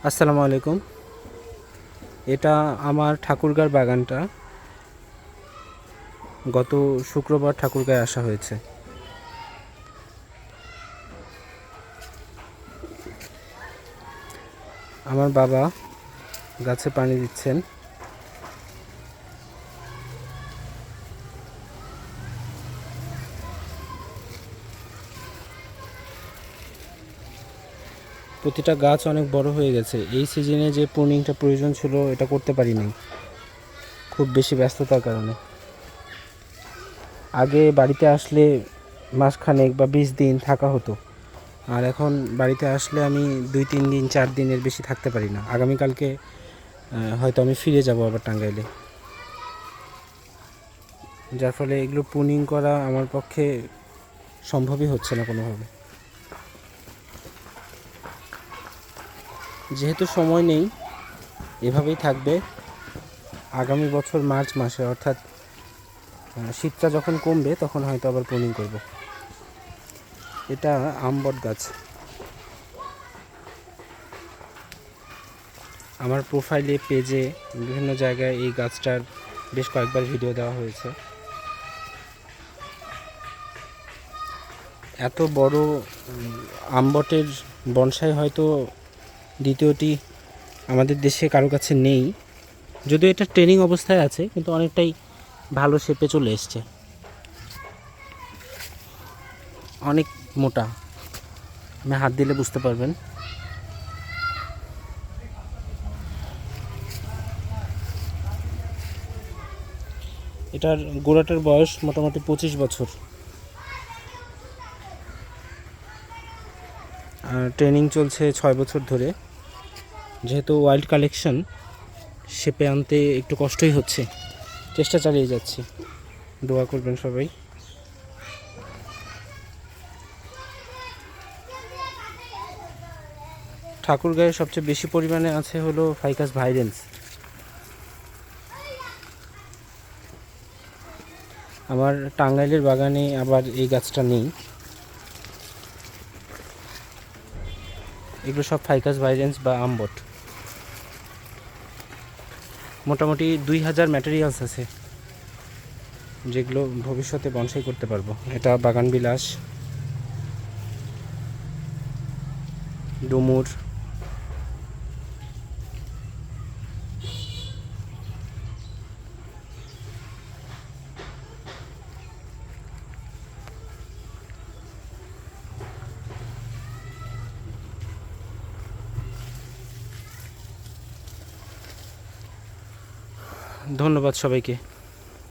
আসসালামু আলাইকুম। এটা আমার ঠাকুরগাঁর বাগানটা। গত শুক্রবার ঠাকুরগাঁয়ে আসা হয়েছে। আমার বাবা গাছে পানি দিচ্ছেন। প্রতিটা গাছ অনেক বড় হয়ে গেছে। এই সিজনে যে প্রুনিংটা প্রয়োজন ছিল এটা করতে পারিনি, খুব বেশি ব্যস্ততার কারণে। আগে বাড়িতে আসলে মাসখানেক বা 20 দিন থাকা হতো, আর এখন বাড়িতে আসলে আমি 2-3 দিন 4 দিনের বেশি থাকতে পারি না। আগামীকালকে হয়তো আমি ফিরে যাব আবার টাঙ্গাইলে, যার ফলে এগুলো প্রুনিং করা আমার পক্ষে সম্ভবই হচ্ছে না কোনোভাবে। যেহেতু সময় নেই, এভাবেই থাকবে। আগামী বছর মার্চ মাসে, অর্থাৎ শীতটা যখন কমবে তখন হয়তো আবার প্রুনিং করব। এটা আম বট গাছ। আমার প্রোফাইলে, পেজে, বিভিন্ন জায়গায় এই গাছটার বেশ কয়েকবার ভিডিও দেওয়া হয়েছে। এত বড় আম বটের বনসাই হয়তো দ্বিতীয়টি আমাদের দেশে কারো কাছে নেই। যদিও এটা ট্রেনিং অবস্থায় আছে, কিন্তু অনেকটাই ভালো শেপে চলে এসছে। অনেক মোটা, আপনি হাত দিলে বুঝতে পারবেন। এটার গোড়াটার বয়স মোটামুটি 25 বছর। ট্রেনিং চলছে 6 বছর ধরে। যেহেতু ওয়াইল্ড কালেকশন, শেপে আনতে একটু কষ্টই হচ্ছে, চেষ্টা চালিয়ে যাচ্ছি। দোয়া করবেন সবাই। ঠাকুরগাঁয়ে সবচেয়ে বেশি পরিমাণে আছে হলো ফাইকাস ভাইরেন্স। আমার টাঙ্গাইলের বাগানে আবার এই গাছটা নেই। এগুলো সব ফাইকাস ভাইরেন্স বা আমবট। মোটামুটি 2000 ম্যাটেরিয়ালস আছে, যেগুলো ভবিষ্যতে বনসাই করতে পারবো। এটা বাগান বিলাস, ডুমুর, ধন্যবাদ সবাইকে।